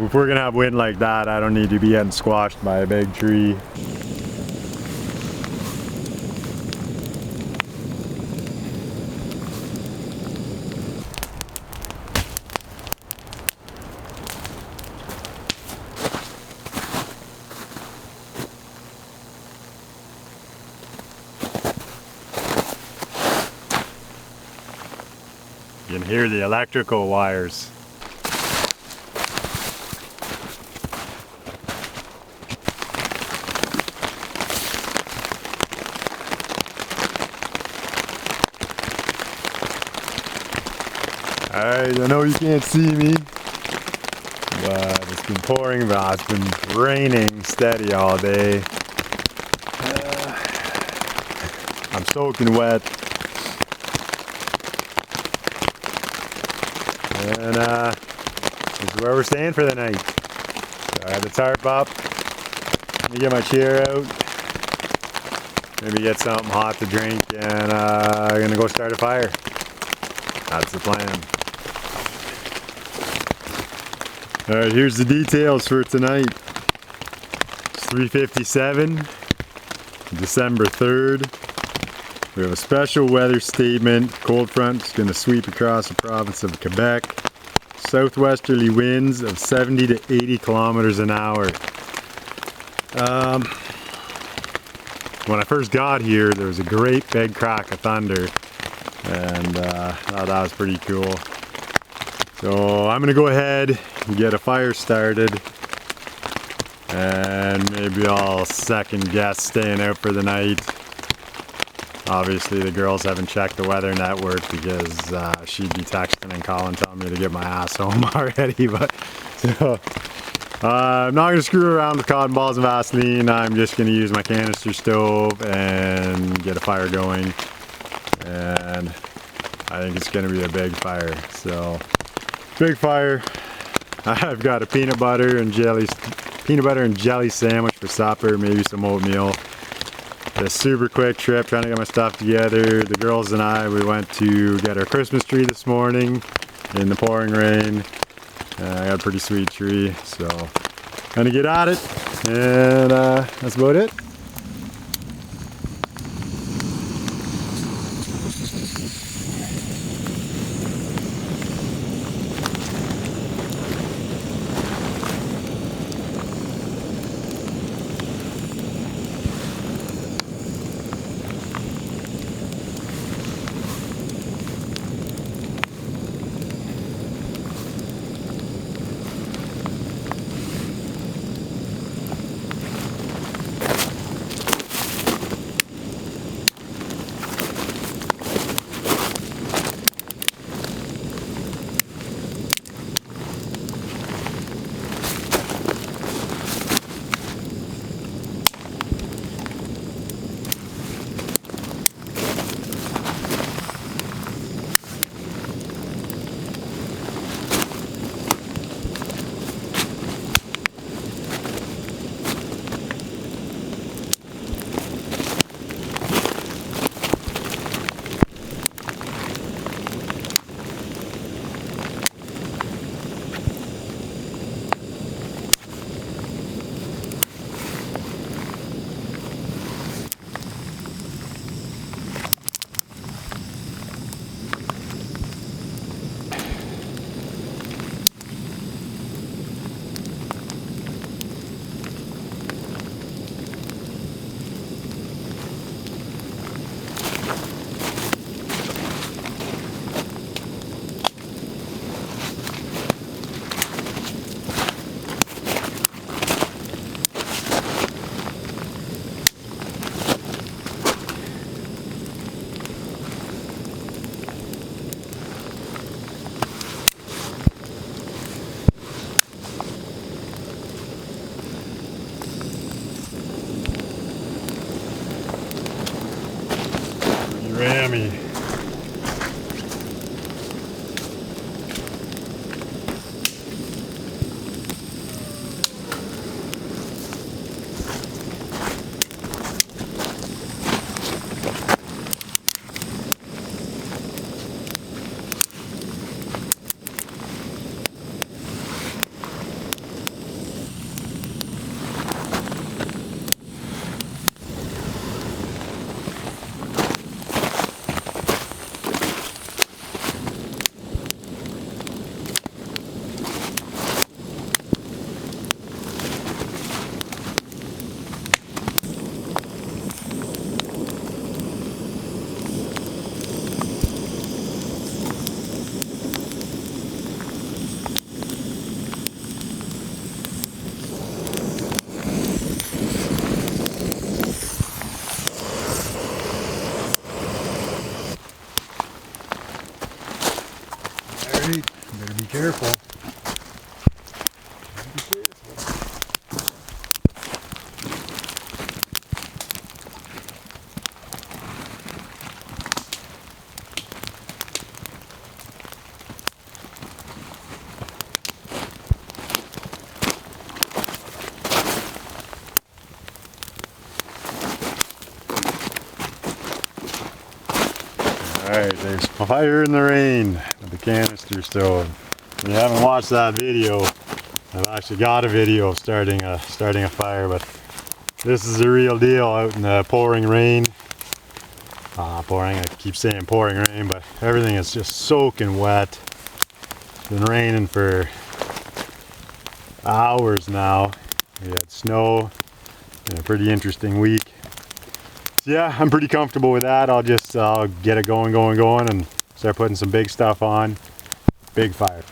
If we're gonna have wind like that, I don't need to be getting squashed by a big tree. You can hear the electrical wires. Alright, I know you can't see me, but it's been pouring, but it's been raining steady all day. I'm soaking wet. And this is where we're staying for the night. So I have the tarp up. Let me get my chair out. Maybe get something hot to drink, and I'm gonna go start a fire. That's the plan. Alright, here's the details for tonight. It's 3:57, December 3rd. We have a special weather statement. Cold front is going to sweep across the province of Quebec. Southwesterly winds of 70 to 80 kilometers an hour. When I first got here, there was a great big crack of thunder, and I thought that was pretty cool. So I'm going to go ahead and get a fire started, and maybe I'll second guess staying out for the night. Obviously the girls haven't checked the weather network because she'd be texting and calling telling me to get my ass home already. But so, I'm not going to screw around with cotton balls and Vaseline. I'm just going to use my canister stove and get a fire going. And I think it's going to be a big fire. So, big fire. I've got a peanut butter and jelly sandwich for supper, maybe some oatmeal. A super quick trip trying to get my stuff together. The girls and I, we went to get our Christmas tree this morning in the pouring rain. I got a pretty sweet tree, so gonna get at it, and that's about it. Rammy. Alright, there's fire in the rain with the canister stove. If you haven't watched that video, I've actually got a video of starting a fire, but this is the real deal out in the pouring rain. I keep saying pouring rain, but everything is just soaking wet. It's been raining for hours now. We had snow, a pretty interesting week. So yeah, I'm pretty comfortable with that. I'll get it going and start putting some big stuff on. Big fire.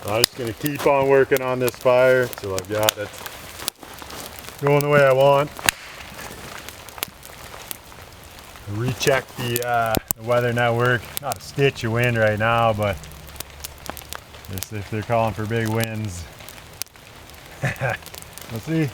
I'm just going to keep on working on this fire till I've got it going the way I want. Recheck the weather network. Not a stitch of wind right now, but if they're calling for big winds, we'll see.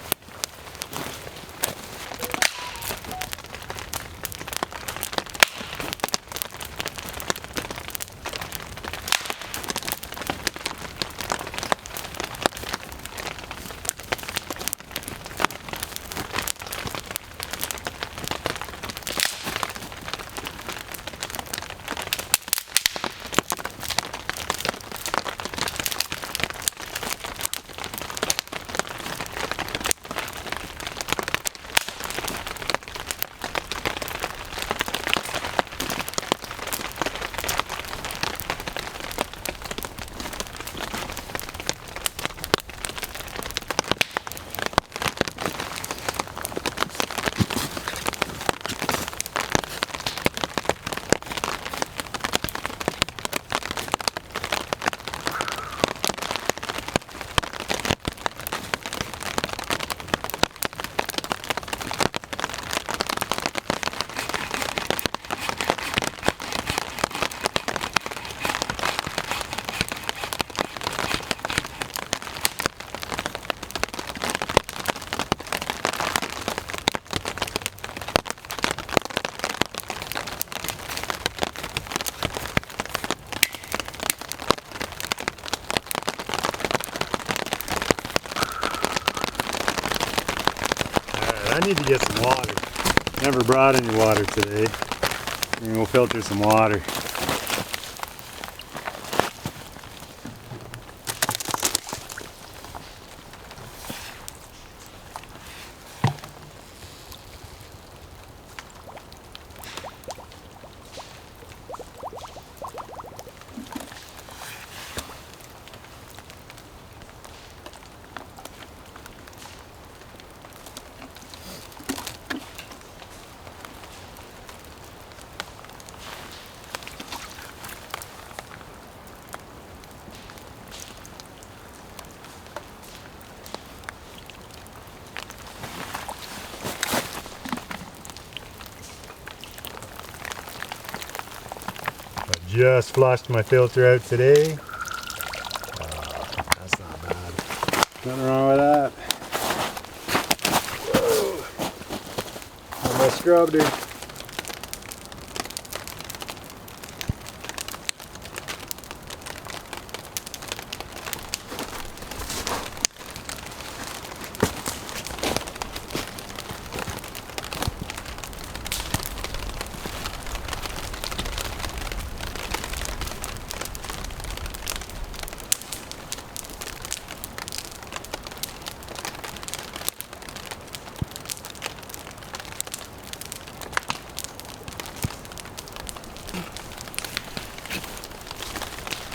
I need to get some water. Never brought any water today. And we'll filter some water. Just flushed my filter out today. That's not bad. Nothing wrong with that. Whoa. I scrubbed her.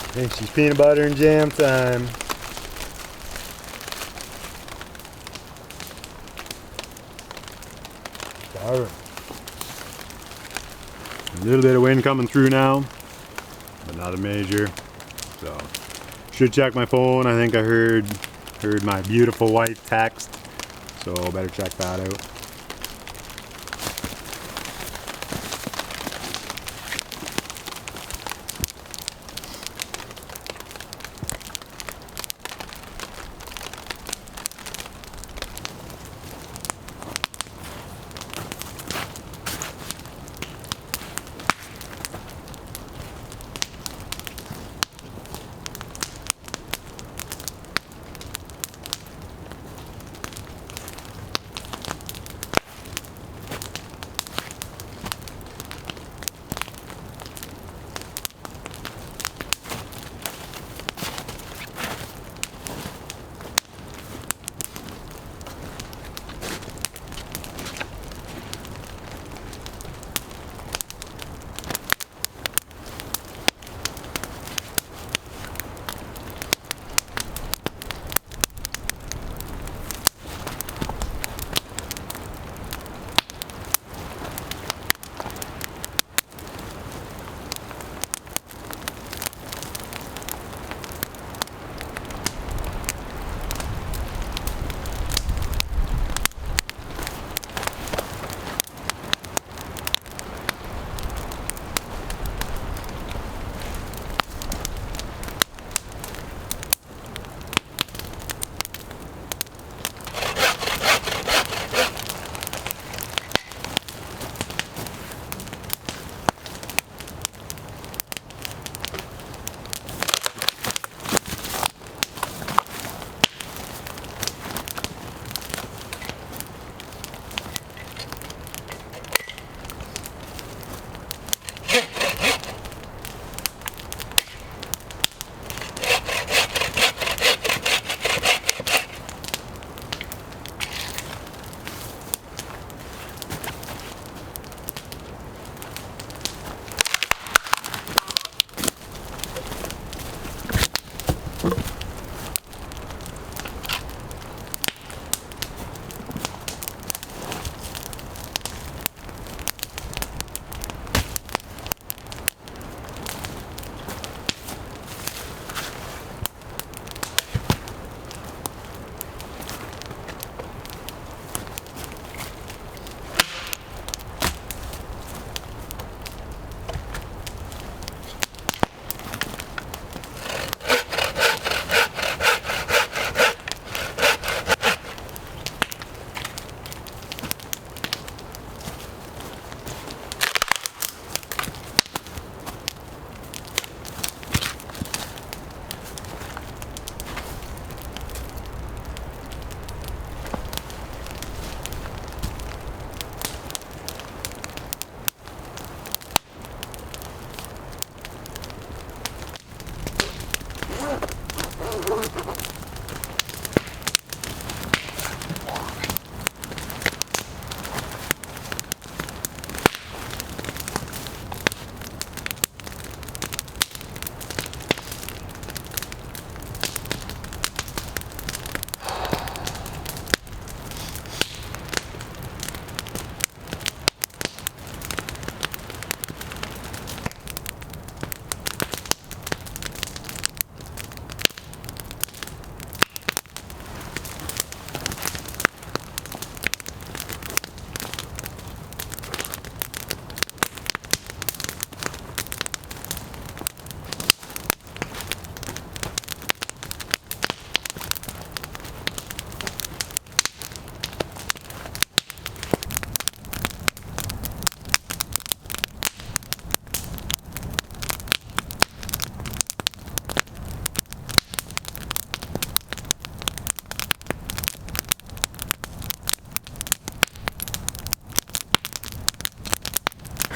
I think she's peanut butter and jam time. Alright. A little bit of wind coming through now, but not a major. So, should check my phone. I think I heard my beautiful wife text. So better check that out.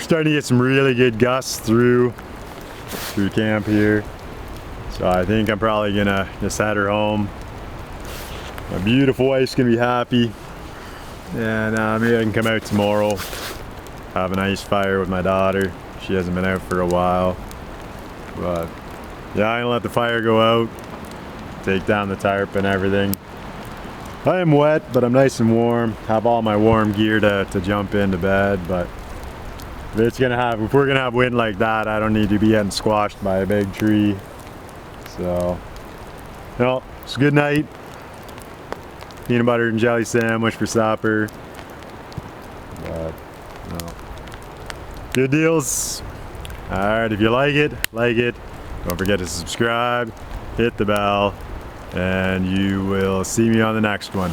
starting to get some really good gusts through camp here. So I think I'm probably gonna just head her home. My beautiful wife's gonna be happy. And maybe I can come out tomorrow, have a nice fire with my daughter. She hasn't been out for a while. But yeah, I'm gonna let the fire go out, take down the tarp and everything. I am wet, but I'm nice and warm. Have all my warm gear to jump into bed, but if we're gonna have wind like that, I don't need to be getting squashed by a big tree. So, no, it's a good night. Peanut butter and jelly sandwich for supper. But, no. Good deals. Alright, if you like it, don't forget to subscribe, hit the bell, and you will see me on the next one.